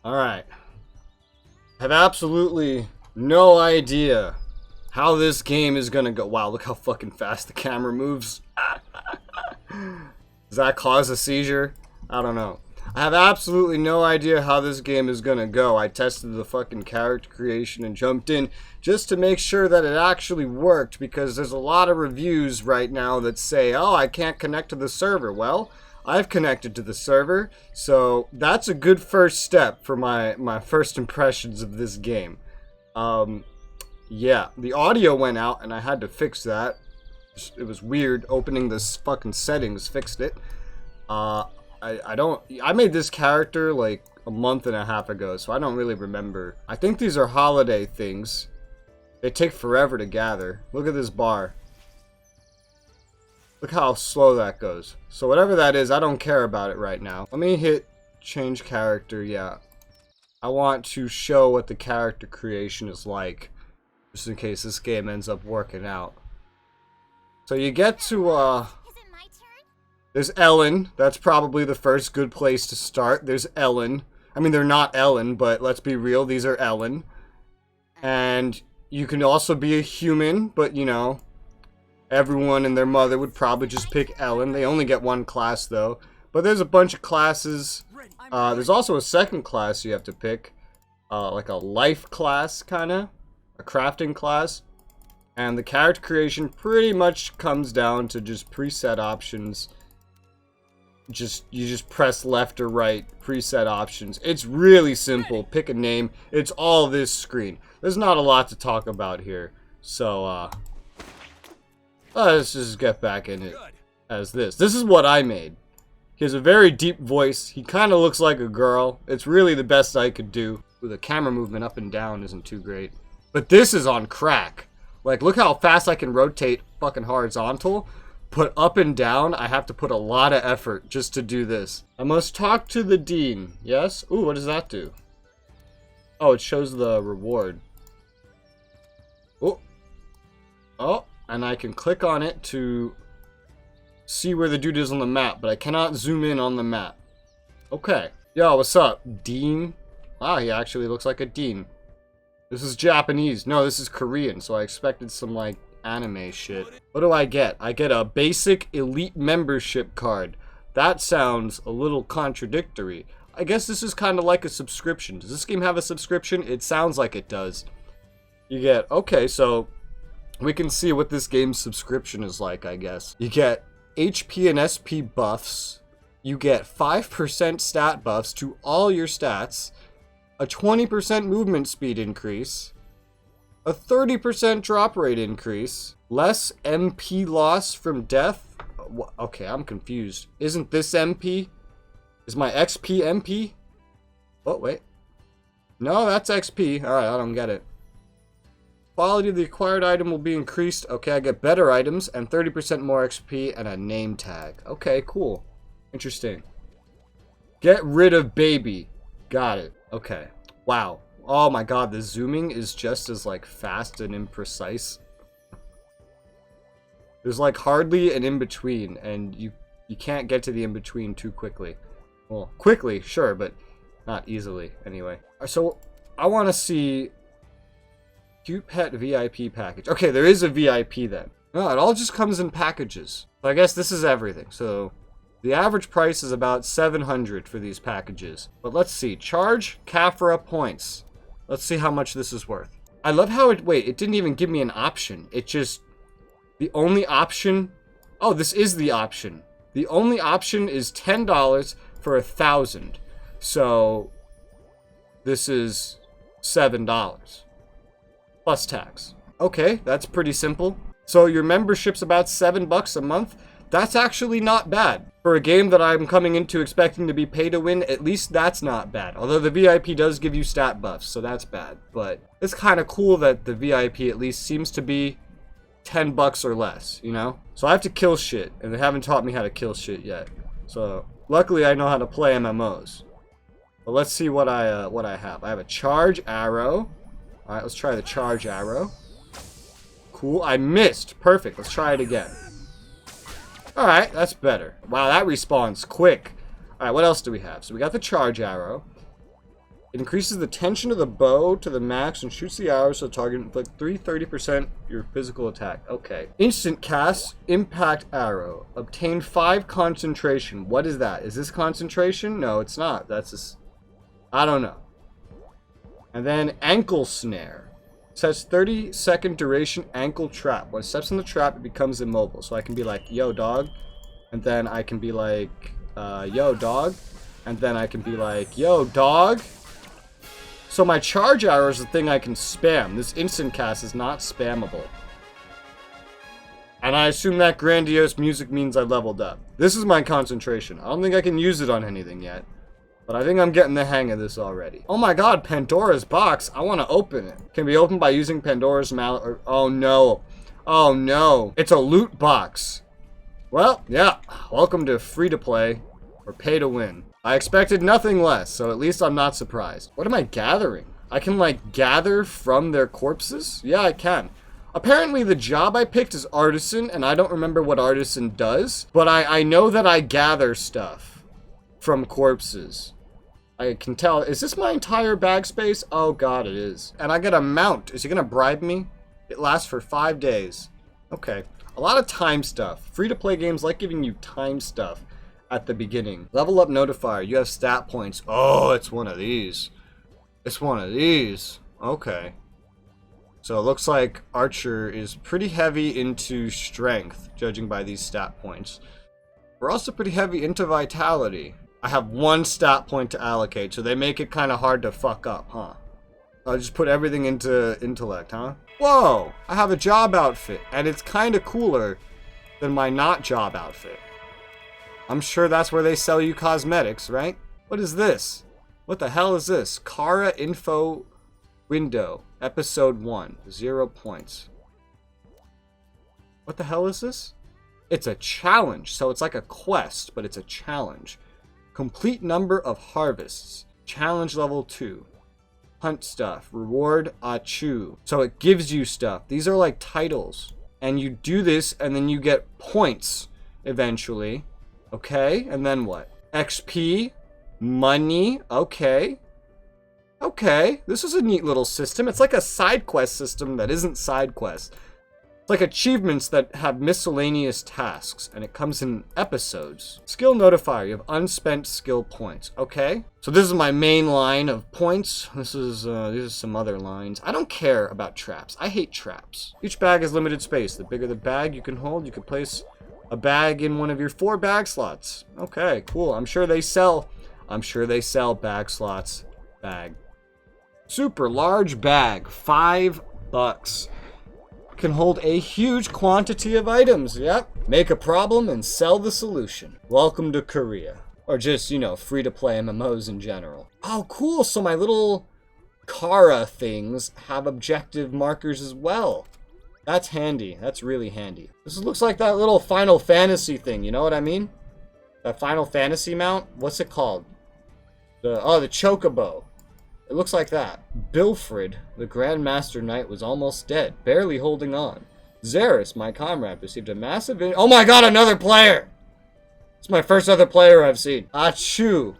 Alright. I have absolutely no idea how this game is gonna go. Wow, look how fucking fast the camera moves. Does that cause a seizure? I don't know. I have absolutely no idea how this game is gonna go. I tested the fucking character creation and jumped in just to make sure that it actually worked, because there's a lot of reviews right now that say, oh, I can't connect to the server. Well, I've connected to the server, so that's a good first step for my first impressions of this game. Yeah, the audio went out and I had to fix that. It was weird opening this fucking settings, fixed it. I made this character like a month and a half ago, so I don't really remember. I think these are holiday things. They take forever to gather. Look at this bar. Look how slow that goes. So whatever that is, I don't care about it right now. Let me hit change character, yeah. I want to show what the character creation is like, just in case this game ends up working out. So you get to, Is it my turn? there's Ellen. That's probably the first good place to start. There's Ellen. I mean, they're not Ellen, but let's be real, these are Ellen. And you can also be a human, but you know, everyone and their mother would probably just pick Ellen. They only get one class, though. But there's a bunch of classes. There's also a second class you have to pick. Like a life class, kinda. A crafting class. And the character creation pretty much comes down to just preset options. You just press left or right, preset options. It's really simple. Pick a name. It's all this screen. There's not a lot to talk about here. So, let's just get back in it as this. This is what I made. He has a very deep voice. He kind of looks like a girl. It's really the best I could do. The camera movement up and down isn't too great. But this is on crack. Like, look how fast I can rotate fucking horizontal. Put up and down, I have to put a lot of effort just to do this. I must talk to the dean. Yes? Ooh, what does that do? Oh, it shows the reward. Oh. Oh, and I can click on it to see where the dude is on the map, but I cannot zoom in on the map. Okay. Yo, what's up? Dean? Ah, he actually looks like a dean. This is Japanese. No, this is Korean, so I expected some, like, anime shit. What do I get? I get a basic elite membership card. That sounds a little contradictory. I guess this is kind of like a subscription. Does this game have a subscription? It sounds like it does. You get, okay, so we can see what this game's subscription is like, I guess. You get HP and SP buffs. You get 5% stat buffs to all your stats. A 20% movement speed increase. A 30% drop rate increase. Less MP loss from death. Okay, I'm confused. Isn't this MP? Is my XP MP? Oh, wait. No, that's XP. Alright, I don't get it. Quality of the acquired item will be increased. Okay, I get better items and 30% more XP and a name tag. Okay, cool. Interesting. Get rid of baby. Got it. Okay. Wow. Oh my god, the zooming is just as, like, fast and imprecise. There's, like, hardly an in-between, and you can't get to the in-between too quickly. Well, quickly, sure, but not easily, anyway. So, I want to see Cute Pet VIP package. Okay, there is a VIP then. No, it all just comes in packages. So I guess this is everything. So, the average price is about 700 for these packages. But let's see. Charge Kafra points. Let's see how much this is worth. I love how it... Wait, it didn't even give me an option. It just... The only option... Oh, this is the option. The only option is $10 for 1,000. So, this is $7. Plus tax. Okay, that's pretty simple. So, your membership's about $7 a month. That's actually not bad. For a game that I'm coming into expecting to be pay to win, at least that's not bad. Although the VIP does give you stat buffs, so that's bad. But it's kind of cool that the VIP at least seems to be $10 or less, you know? So I have to kill shit, and they haven't taught me how to kill shit yet. So luckily I know how to play MMOs. But let's see what I have. I have a charge arrow. Alright, let's try the charge arrow. Cool, I missed. Perfect, let's try it again. Alright, that's better. Wow, that respawns quick. Alright, what else do we have? So we got the charge arrow. It increases the tension of the bow to the max and shoots the arrows to the target and inflict 30% your physical attack. Okay. Instant cast, impact arrow. Obtain 5 concentration. What is that? Is this concentration? No, it's not. That's just... I don't know. And then ankle snare. It says 30-second duration ankle trap. When it steps in the trap, it becomes immobile. So I can be like, yo, dog. And then I can be like, yo, dog. And then I can be like, yo, dog. So my charge arrow is the thing I can spam. This instant cast is not spammable. And I assume that grandiose music means I leveled up. This is my concentration. I don't think I can use it on anything yet. But I think I'm getting the hang of this already. Oh my god, Pandora's box. I want to open it. Can be opened by using Pandora's mallet. Oh no. Oh no. It's a loot box. Well, yeah. Welcome to free to play or pay to win. I expected nothing less, so at least I'm not surprised. What am I gathering? I can, like, gather from their corpses? Yeah, I can. Apparently, the job I picked is artisan, and I don't remember what artisan does, but I know that I gather stuff from corpses. I can tell. Is this my entire bag space? Oh, God, it is. And I get a mount. Is he gonna bribe me? It lasts for 5 days. Okay. A lot of time stuff. Free-to-play games like giving you time stuff at the beginning. Level up notifier. You have stat points. Oh, it's one of these. It's one of these. Okay. So it looks like Archer is pretty heavy into strength, judging by these stat points. We're also pretty heavy into vitality. I have 1 stat point to allocate, so they make it kind of hard to fuck up, huh? I'll just put everything into intellect, huh? Whoa! I have a job outfit, and it's kind of cooler than my not job outfit. I'm sure that's where they sell you cosmetics, right? What is this? What the hell is this? Kara info window. Episode 1. 0 points. What the hell is this? It's a challenge. So it's like a quest, but it's a challenge. Complete number of harvests. Challenge level 2. Hunt stuff. Reward Achu. So it gives you stuff. These are like titles. And you do this and then you get points eventually. Okay, and then what? XP, money, okay. Okay, this is a neat little system. It's like a side quest system that isn't side quests. It's like achievements that have miscellaneous tasks, and it comes in episodes. Skill notifier, you have unspent skill points. Okay, so this is my main line of points. These are some other lines. I don't care about traps. I hate traps. Each bag has limited space. The bigger the bag you can hold, you can place a bag in one of your 4 bag slots. Okay, cool. I'm sure they sell bag slots. Bag. Super large bag. $5. Can hold a huge quantity of items. Yep. Make a problem and sell the solution. Welcome to Korea. Or just, you know, free-to-play MMOs in general. Oh, cool. So my little Kara things have objective markers as well. That's handy. That's really handy. This looks like that little Final Fantasy thing. You know what I mean? That Final Fantasy mount? What's it called? The Chocobo. It looks like that. Bilfred, the Grandmaster Knight, was almost dead, barely holding on. Xeris, my comrade, received a massive... Oh my god, another player! It's my first other player I've seen. Achoo!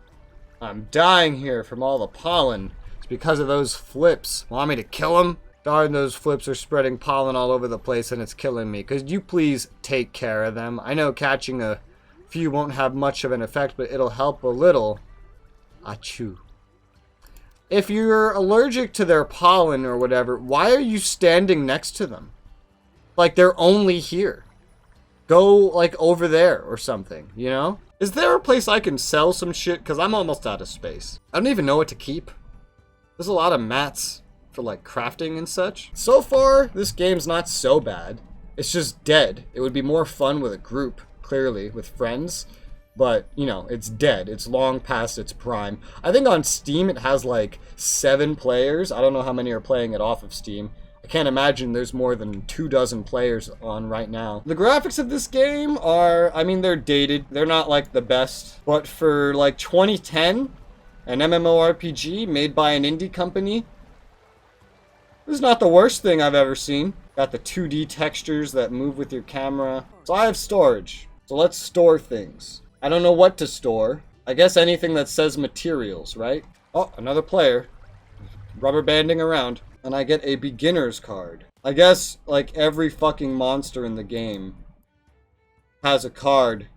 I'm dying here from all the pollen. It's because of those flips. Want me to kill him? Darn, those flips are spreading pollen all over the place and it's killing me. Could you please take care of them? I know catching a few won't have much of an effect, but it'll help a little. Achoo. If you're allergic to their pollen or whatever, why are you standing next to them? Like they're only here. Go like over there or something, you know? Is there a place I can sell some shit? Because I'm almost out of space. I don't even know what to keep. There's a lot of mats for like crafting and such. So far, this game's not so bad. It's just dead. It would be more fun with a group, clearly, with friends. But, you know, it's dead. It's long past its prime. I think on Steam it has like 7 players. I don't know how many are playing it off of Steam. I can't imagine there's more than 24 players on right now. The graphics of this game are, I mean, they're dated. They're not like the best. But for like 2010, an MMORPG made by an indie company, this is not the worst thing I've ever seen. Got the 2D textures that move with your camera. So I have storage. So let's store things. I don't know what to store. I guess anything that says materials, right? Oh, another player. Rubber banding around. And I get a beginner's card. I guess, like, every fucking monster in the game has a card.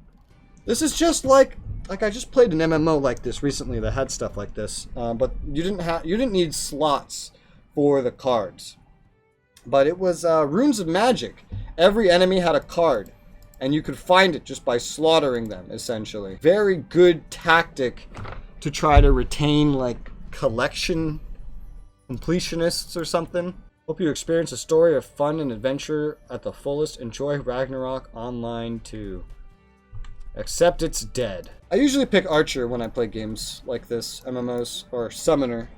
This is just like I just played an MMO like this recently that had stuff like this. But you didn't need slots for the cards. But it was Runes of Magic. Every enemy had a card. And you could find it just by slaughtering them, essentially. Very good tactic to try to retain, like, collection completionists or something. Hope you experience a story of fun and adventure at the fullest. Enjoy Ragnarok Online 2. Except it's dead. I usually pick Archer when I play games like this, MMOs, or Summoner.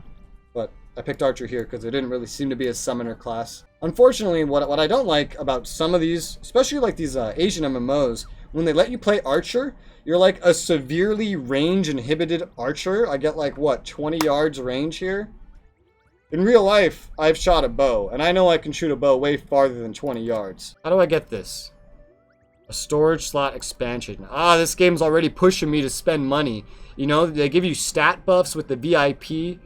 But I picked Archer here because there didn't really seem to be a Summoner class. Unfortunately, what I don't like about some of these, especially like these Asian MMOs, when they let you play Archer, you're like a severely range-inhibited Archer. I get like, what, 20 yards range here? In real life, I've shot a bow, and I know I can shoot a bow way farther than 20 yards. How do I get this? A storage slot expansion. Ah, this game's already pushing me to spend money. You know, they give you stat buffs with the VIP,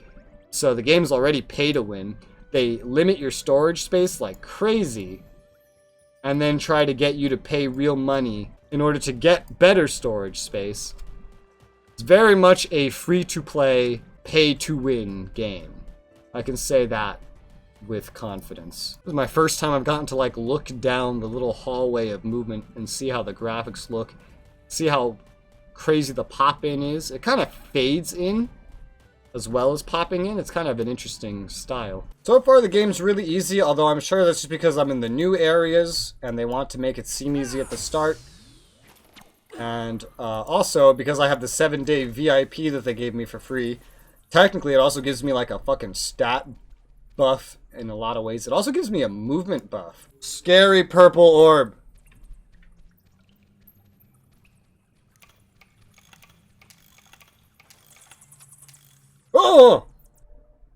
so the game's already pay to win. They limit your storage space like crazy, and then try to get you to pay real money in order to get better storage space. It's very much a free-to-play, pay-to-win game. I can say that with confidence. This is my first time I've gotten to like look down the little hallway of movement and see how the graphics look, see how crazy the pop-in is. It kind of fades in as well as popping in. It's kind of an interesting style. So far the game's really easy, although I'm sure that's just because I'm in the new areas and they want to make it seem easy at the start. And also because I have the 7-day VIP that they gave me for free. Technically it also gives me like a fucking stat buff in a lot of ways. It also gives me a movement buff. Scary purple orb. Oh!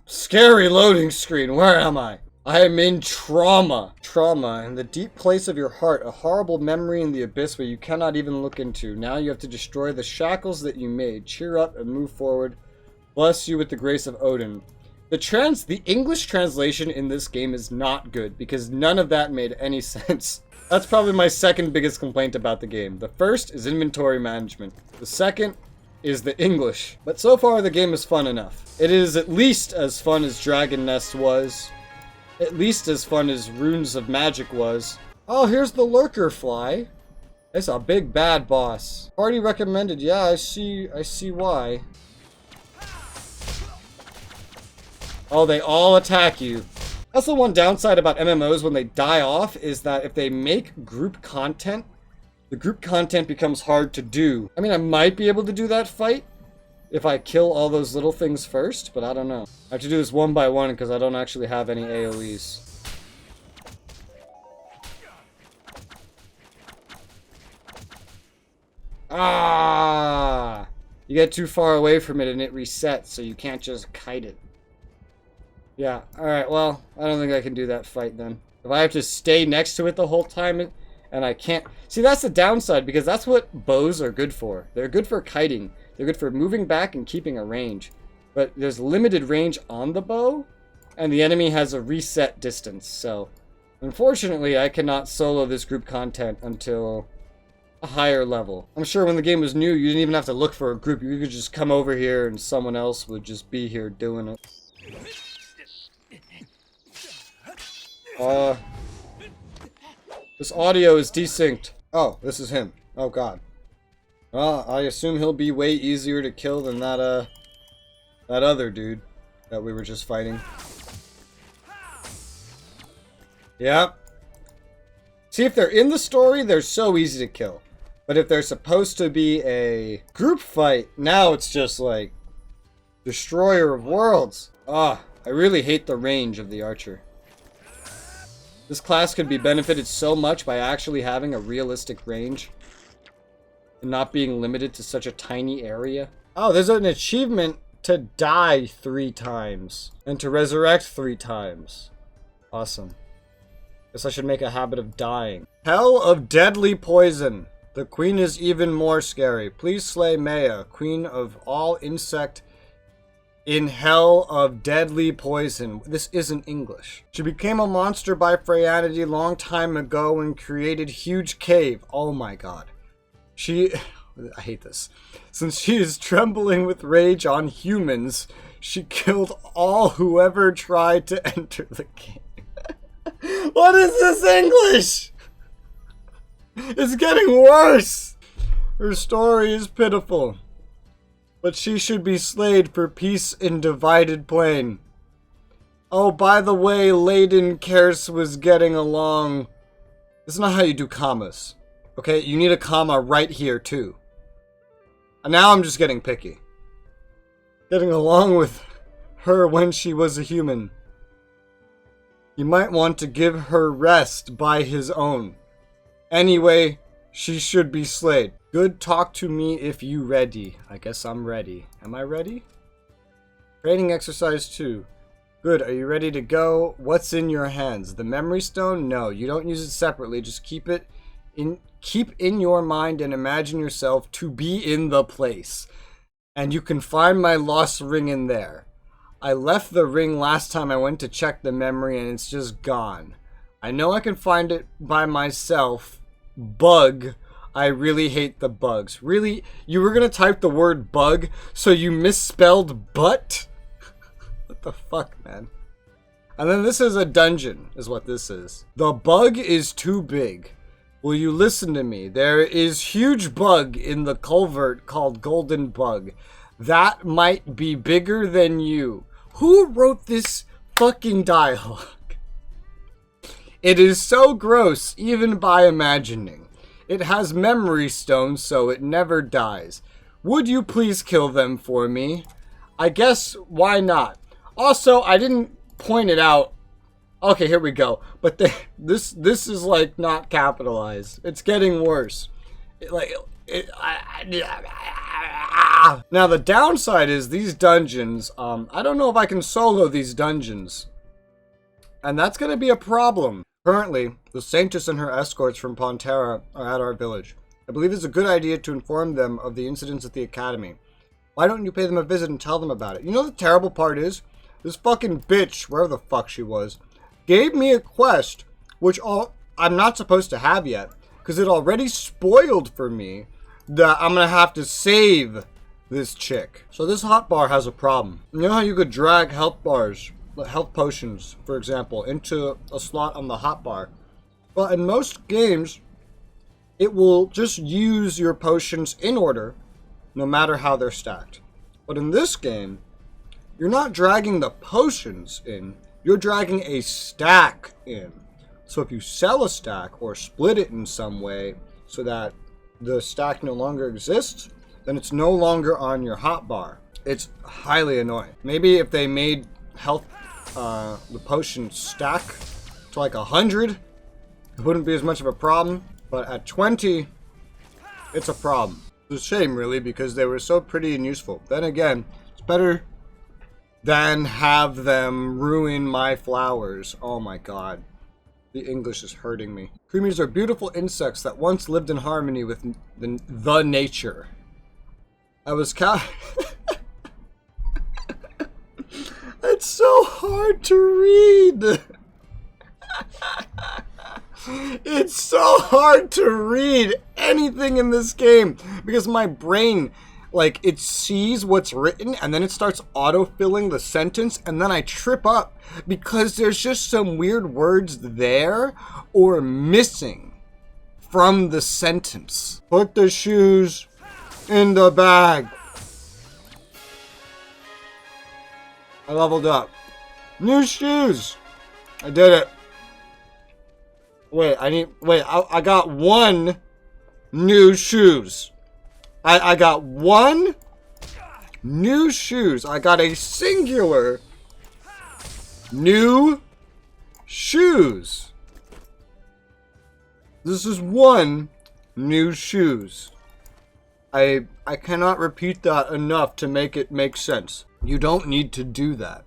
Scary loading screen. Where am I? I am in trauma. Trauma, in the deep place of your heart, a horrible memory in the abyss where you cannot even look into. Now you have to destroy the shackles that you made. Cheer up and move forward. Bless you with the grace of Odin. The English translation in this game is not good because none of that made any sense. That's probably my second biggest complaint about the game. The first is inventory management. The second is the English. But so far the game is fun enough. It is at least as fun as Dragon Nest was. At least as fun as Runes of Magic was. Oh, here's the lurker fly. It's a big bad boss. Party recommended. Yeah, I see why. Oh, they all attack you. That's the one downside about MMOs when they die off, is that if they make group content, the group content becomes hard to do. I mean, I might be able to do that fight if I kill all those little things first, but I don't know. I have to do this one by one because I don't actually have any AoEs. Ah! You get too far away from it and it resets, so you can't just kite it. Yeah, alright, well, I don't think I can do that fight then. If I have to stay next to it the whole time, and I can't... See, that's the downside, because that's what bows are good for. They're good for kiting. They're good for moving back and keeping a range. But there's limited range on the bow, and the enemy has a reset distance, so... Unfortunately, I cannot solo this group content until a higher level. I'm sure when the game was new, you didn't even have to look for a group. You could just come over here and someone else would just be here doing it. This audio is desynced. Oh, this is him. Oh god. Well, I assume he'll be way easier to kill than that other dude that we were just fighting. Yep. See, if they're in the story, they're so easy to kill. But if they're supposed to be a group fight, now it's just like Destroyer of Worlds. Ah, I really hate the range of the archer. This class could be benefited so much by actually having a realistic range and not being limited to such a tiny area. Oh, there's an achievement to die 3 times and to resurrect 3 times. Awesome. Guess I should make a habit of dying. Hell of Deadly Poison. The queen is even more scary. Please slay Maya, queen of all insect in hell of deadly poison. This isn't English. She became a monster by Freyanity long time ago and created huge cave. Oh my god. I hate this. Since she is trembling with rage on humans, she killed all whoever tried to enter the game. What is this English? It's getting worse. Her story is pitiful. But she should be slayed for peace in divided plain. Oh, by the way, Leyden Kers was getting along. This is not how you do commas. Okay, you need a comma right here, too. And now I'm just getting picky. Getting along with her when she was a human. You might want to give her rest by his own. Anyway, she should be slayed. Good, talk to me if you ready. I guess I'm ready. Am I ready? Training exercise 2. Good, are you ready to go? What's in your hands? The memory stone? No, you don't use it separately. Just keep in your mind and imagine yourself to be in the place. And you can find my lost ring in there. I left the ring last time I went to check the memory and it's just gone. I know I can find it by myself. Bug. I really hate the bugs. Really? You were gonna type the word bug, so you misspelled butt? What the fuck, man? And then this is a dungeon, is what this is. The bug is too big. Will you listen to me? There is huge bug in the culvert called Golden Bug. That might be bigger than you. Who wrote this fucking dialogue? It is so gross, even by imagining. It has memory stones, so it never dies. Would you please kill them for me? I guess, why not? Also, I didn't point it out. Okay, here we go. But this is like not capitalized. It's getting worse. Now the downside is these dungeons. I don't know if I can solo these dungeons, and that's gonna be a problem. Currently, the Saintess and her escorts from Pontera are at our village. I believe it's a good idea to inform them of the incidents at the academy. Why don't you pay them a visit and tell them about it? You know the terrible part is? This fucking bitch, wherever the fuck she was, gave me a quest, which I'm not supposed to have yet, because it already spoiled for me that I'm gonna have to save this chick. So this hotbar has a problem. You know how you could drag health potions, for example, into a slot on the hotbar? Well, in most games, it will just use your potions in order, no matter how they're stacked. But in this game, you're not dragging the potions in, you're dragging a stack in. So if you sell a stack or split it in some way so that the stack no longer exists, then it's no longer on your hotbar. It's highly annoying. Maybe if they made the potion stack to like 100, it wouldn't be as much of a problem. But at 20, it's a problem. It's a shame, really, because they were so pretty and useful. Then again, it's better than have them ruin my flowers. Oh my god. The English is hurting me. Creamies are beautiful insects that once lived in harmony with the nature. I was It's so hard to read. It's so hard to read anything in this game because my brain, like, it sees what's written and then it starts autofilling the sentence and then I trip up because there's just some weird words there or missing from the sentence. Put the shoes in the bag. I leveled up. New shoes. I did it. Wait, I got one new shoes. I got one new shoes. I got a singular new shoes. This is one new shoes. I cannot repeat that enough to make it make sense. You don't need to do that.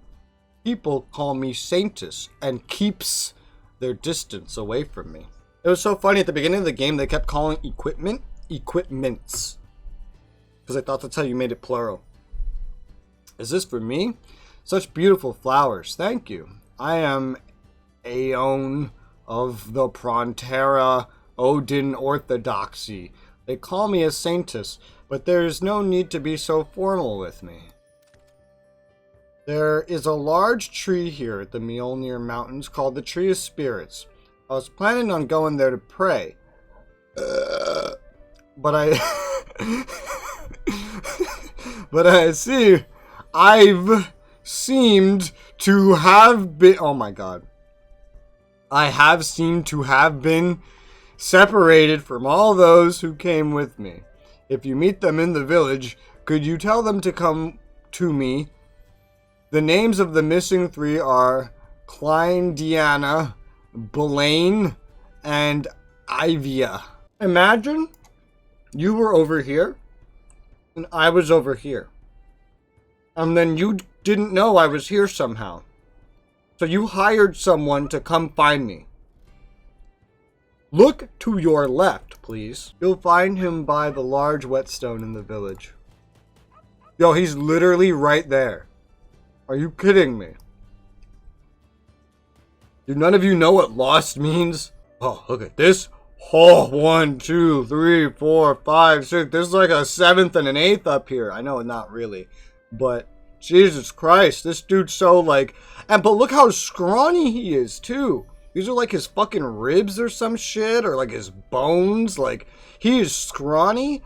People call me Saintess and keeps their distance away from me. It was so funny at the beginning of the game they kept calling equipments. Because I thought that's how you made it plural. Is this for me? Such beautiful flowers. Thank you. I am Aeon of the Prontera Odin Orthodoxy. They call me a saintess, but there is no need to be so formal with me. There is a large tree here at the Mjolnir Mountains called the Tree of Spirits. I was planning on going there to pray. But I see I've seemed to have been... Oh my god. I have seemed to have been separated from all those who came with me. If you meet them in the village, could you tell them to come to me? The names of the missing three are Klein Diana, Blaine, and Ivia. Imagine you were over here, and I was over here. And then you didn't know I was here somehow. So you hired someone to come find me. Look to your left, please. You'll find him by the large whetstone in the village. Yo, he's literally right there. Are you kidding me? Do none of you know what lost means? Oh, look at this. Oh, 1, 2, 3, 4, 5, 6. There's like a 7th and an 8th up here. I know, not really. But, Jesus Christ, this dude's so like... but look how scrawny he is, too. These are like his fucking ribs or some shit. Or like his bones. Like, he is scrawny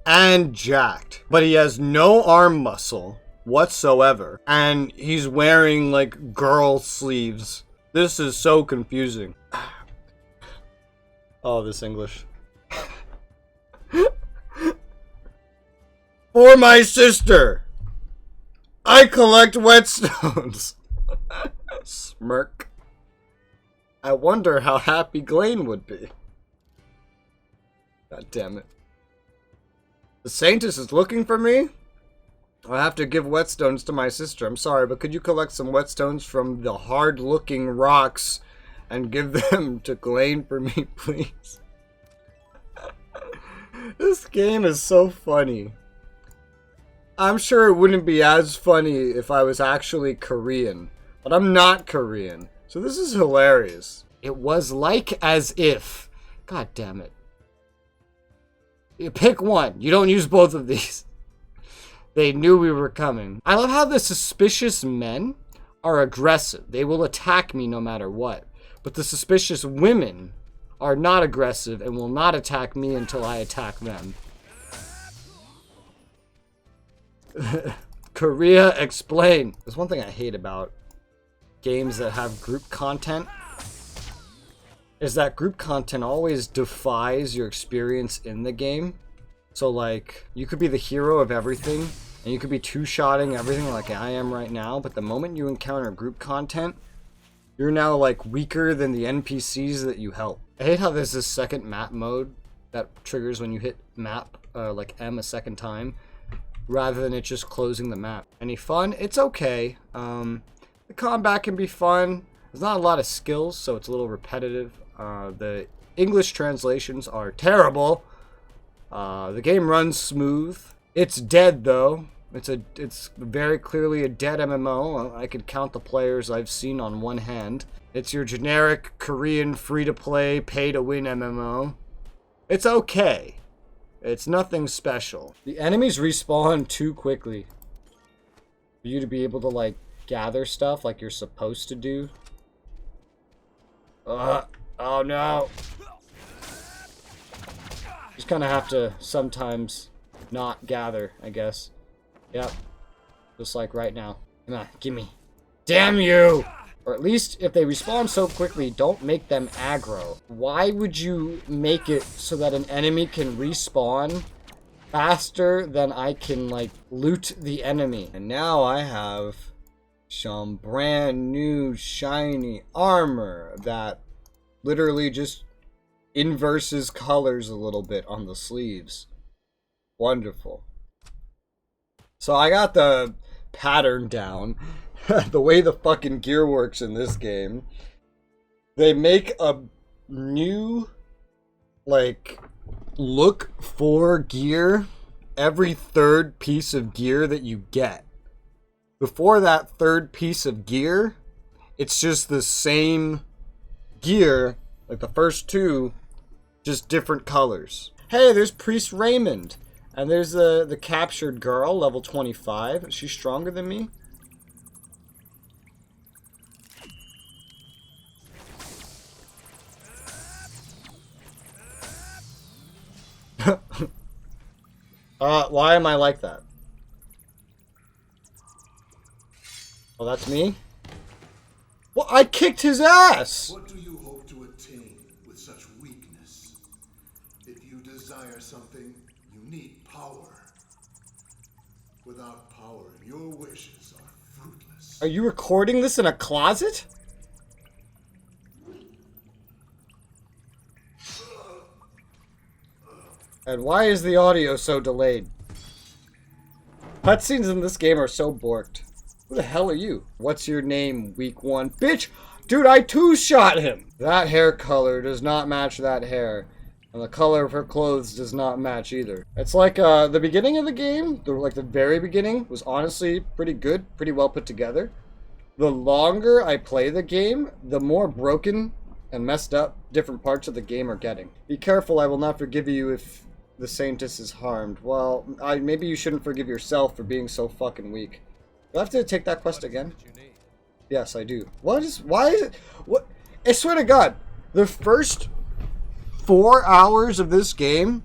and jacked. But he has no arm muscle whatsoever. And he's wearing like girl sleeves. This is so confusing. Oh, this English. For my sister, I collect whetstones. Smirk. I wonder how happy Glaine would be. God damn it. The Saintess is looking for me? I'll have to give whetstones to my sister. I'm sorry, but could you collect some whetstones from the hard-looking rocks and give them to Glaine for me, please? This game is so funny. I'm sure it wouldn't be as funny if I was actually Korean, but I'm not Korean, so this is hilarious. It was like as if... God damn it. You pick one. You don't use both of these. They knew we were coming. I love how the suspicious men are aggressive. They will attack me no matter what. But the suspicious women are not aggressive and will not attack me until I attack them. Korea, explain. There's one thing I hate about games that have group content. Is that group content always defies your experience in the game. So like, you could be the hero of everything, and you could be two-shotting everything like I am right now, but the moment you encounter group content, you're now like weaker than the NPCs that you help. I hate how there's this second map mode that triggers when you hit map, like M a second time, rather than it just closing the map. Any fun? It's okay. The combat can be fun. There's not a lot of skills, so it's a little repetitive. The English translations are terrible. The game runs smooth. It's dead though. It's very clearly a dead MMO. I could count the players I've seen on one hand. It's your generic Korean free-to-play, pay-to-win MMO. It's okay. It's nothing special. The enemies respawn too quickly for you to be able to like gather stuff like you're supposed to do. Oh no. Just kind of have to sometimes not gather, I guess. Yep. Just like right now. Come on, gimme. Damn you! Or at least, if they respawn so quickly, don't make them aggro. Why would you make it so that an enemy can respawn faster than I can, like, loot the enemy? And now I have some brand new shiny armor that literally just inverses colors a little bit on the sleeves. Wonderful. So I got the pattern down. The way the fucking gear works in this game. They make a new, like, look for gear every third piece of gear that you get. Before that third piece of gear, it's just the same gear, like the first two, just different colors. Hey, there's Priest Raymond. And there's the captured girl, level 25. She's stronger than me. Why am I like that? Oh, that's me? Well, I kicked his ass! What do you hope to attain with such weakness? If you desire something, you need power. Without power, your wishes are fruitless. Are you recording this in a closet? And why is the audio so delayed? Cutscenes in this game are so borked. Who the hell are you? What's your name, weak one? Bitch! Dude, I two-shot him! That hair color does not match that hair. And the color of her clothes does not match either. It's like, the beginning of the game, the very beginning, was honestly pretty good, pretty well put together. The longer I play the game, the more broken and messed up different parts of the game are getting. Be careful, I will not forgive you if the Saintess is harmed. Well, maybe you shouldn't forgive yourself for being so fucking weak. Do I have to take that quest again? Yes, I do. Why is it, what? I swear to God, the first 4 hours of this game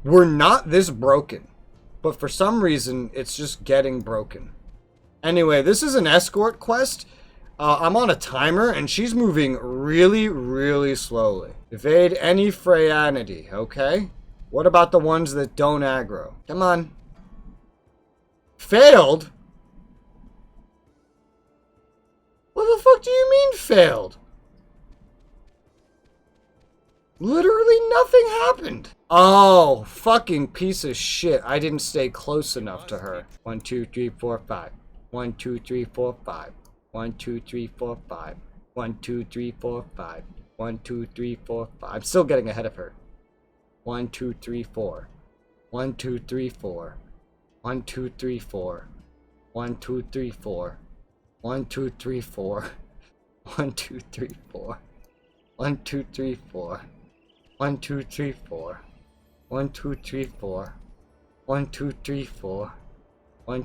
were not this broken. But for some reason, it's just getting broken. Anyway, this is an escort quest. I'm on a timer, and she's moving really, really slowly. Evade any Freyanity, okay? What about the ones that don't aggro? Come on. Failed? What the fuck do you mean failed? Literally nothing happened. Oh, fucking piece of shit. I didn't stay close enough to her. 1, 2, 3, 4, 5. 1, 2, 3, 4, 5. 1, 2, 3, 4, 5. 1, 2, 3, 4, 5. 1, 2, 3, 4, 5. I'm still getting ahead of her. 1, 2, 3, 4. 1, 2, 3, 4. 1, 2, 3, 4. 1, 2, 3, 4. 1, 2, 3, 4. 1, 2, 3, 4. 1, 2, 3, 4. 1, 2, 3, 4. 1, 2, 3, 4. 1, 2, 3, 4. 1,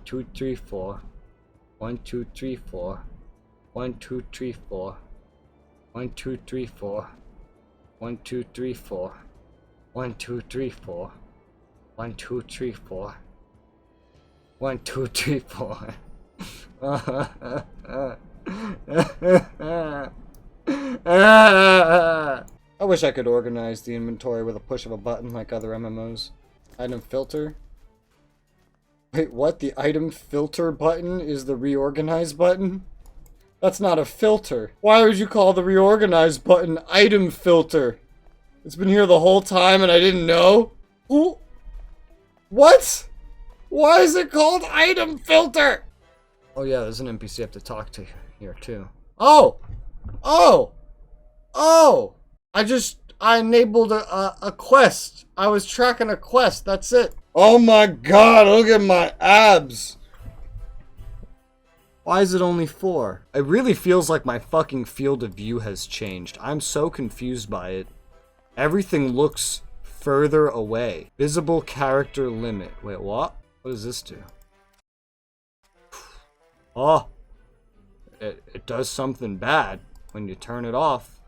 2, 3, 4. 1, 2, 3, 4. 1, 2, 3, 4. 1, 2, 3, 4. 1, 2, 3, 4. 1, 2, 3, 4. 1, 2, 3, 4. 1, 2, 3, 4. I wish I could organize the inventory with a push of a button like other MMOs. Item filter. Wait, what? The item filter button is the reorganize button? That's not a filter. Why would you call the reorganize button item filter? It's been here the whole time and I didn't know? Ooh. What? Why is it called item filter? Oh yeah, there's an NPC I have to talk to here too. Oh! Oh! Oh! I enabled a quest. I was tracking a quest, that's it. Oh my god, look at my abs! Why is it only 4? It really feels like my fucking field of view has changed. I'm so confused by it. Everything looks further away. Visible character limit. Wait, what? What does this do? Oh! It does something bad when you turn it off.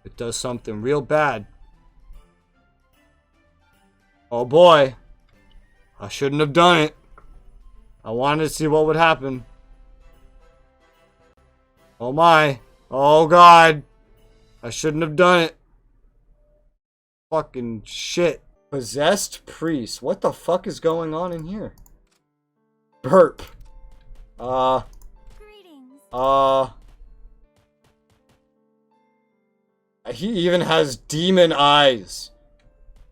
It does something real bad. Oh boy. I shouldn't have done it. I wanted to see what would happen. Oh my. Oh god. I shouldn't have done it. Fucking shit. Possessed priest. What the fuck is going on in here? Burp. He even has demon eyes.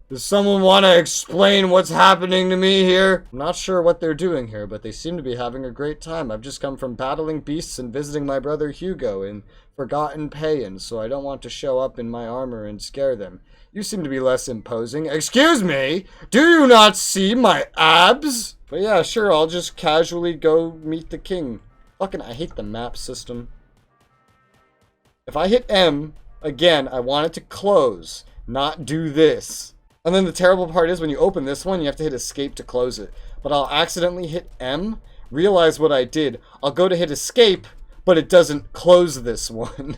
Does someone want to explain what's happening to me here? I'm not sure what they're doing here, but they seem to be having a great time. I've just come from battling beasts and visiting my brother Hugo in forgotten Payans, so I don't want to show up in my armor and scare them. You seem to be less imposing. Excuse me? Do you not see my abs? But yeah, sure, I'll just casually go meet the king. Fucking, I hate the map system. If I hit M, again, I want it to close, not do this. And then the terrible part is when you open this one, you have to hit escape to close it. But I'll accidentally hit M, realize what I did. I'll go to hit escape, but it doesn't close this one.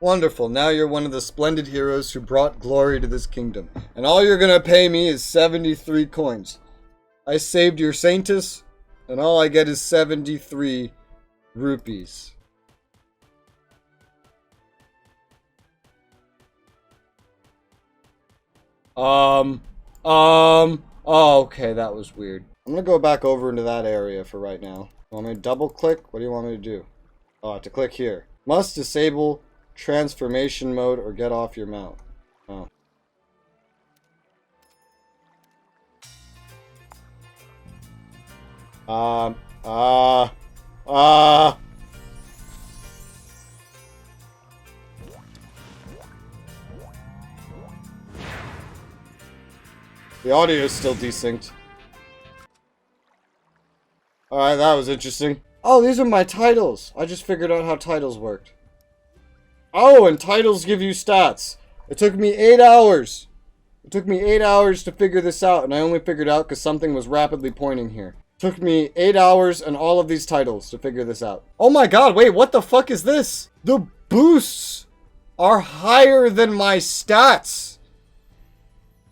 Wonderful, now you're one of the splendid heroes who brought glory to this kingdom. And all you're gonna pay me is 73 coins. I saved your Saintus, and all I get is 73 rupees. Oh, okay, that was weird. I'm gonna go back over into that area for right now. You want me to double click? What do you want me to do? Oh, I have to click here. Must disable transformation mode or get off your mount. Oh. The audio is still desynced. Alright, that was interesting. Oh, these are my titles. I just figured out how titles worked. Oh, and titles give you stats. It took me 8 hours. It took me 8 hours to figure this out, and I only figured out because something was rapidly pointing here. It took me 8 hours and all of these titles to figure this out. Oh my god, wait, what the fuck is this? The boosts are higher than my stats.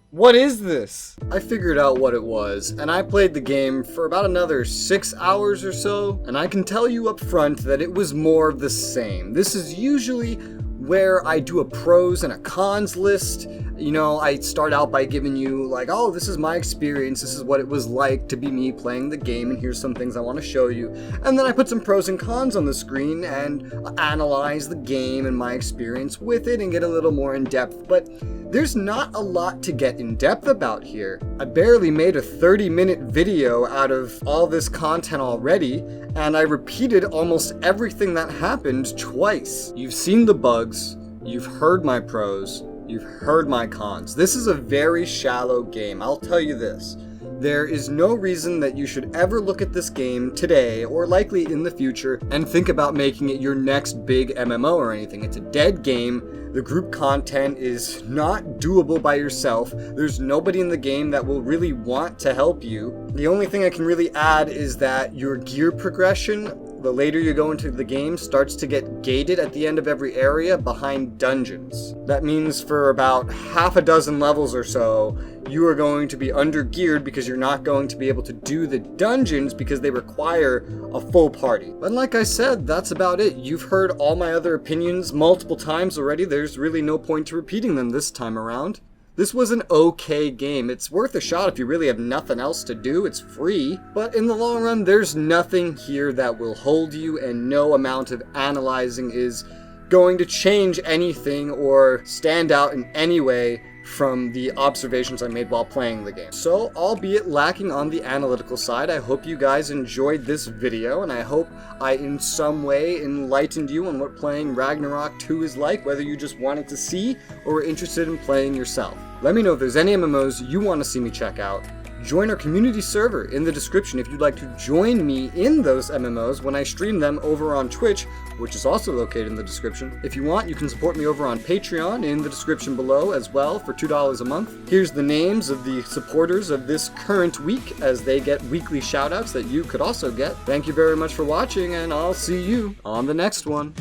What is this? I figured out what it was, and I played the game for about another 6 hours or so, and I can tell you up front that it was more of the same. This is usually where I do a pros and a cons list. You know, I start out by giving you like, oh, this is my experience, this is what it was like to be me playing the game, and here's some things I want to show you. And then I put some pros and cons on the screen and analyze the game and my experience with it and get a little more in depth. But there's not a lot to get in depth about here. I barely made a 30-minute video out of all this content already, and I repeated almost everything that happened twice. You've seen the bugs, you've heard my pros, you've heard my cons. This is a very shallow game, I'll tell you this. There is no reason that you should ever look at this game today, or likely in the future, and think about making it your next big MMO or anything. It's a dead game. The group content is not doable by yourself. There's nobody in the game that will really want to help you. The only thing I can really add is that your gear progression, the later you go into the game, starts to get gated at the end of every area behind dungeons. That means for about half a dozen levels or so, you are going to be under-geared because you're not going to be able to do the dungeons because they require a full party. But like I said, that's about it. You've heard all my other opinions multiple times already. There's really no point to repeating them this time around. This was an okay game. It's worth a shot if you really have nothing else to do. It's free. But in the long run, there's nothing here that will hold you, and no amount of analyzing is going to change anything or stand out in any way from the observations I made while playing the game. So, albeit lacking on the analytical side, I hope you guys enjoyed this video, and I hope I in some way enlightened you on what playing Ragnarok 2 is like, whether you just wanted to see or were interested in playing yourself. Let me know if there's any MMOs you want to see me check out. Join our community server in the description if you'd like to join me in those MMOs when I stream them over on Twitch, which is also located in the description. If you want, you can support me over on Patreon in the description below as well for $2 a month. Here's the names of the supporters of this current week as they get weekly shoutouts that you could also get. Thank you very much for watching, and I'll see you on the next one.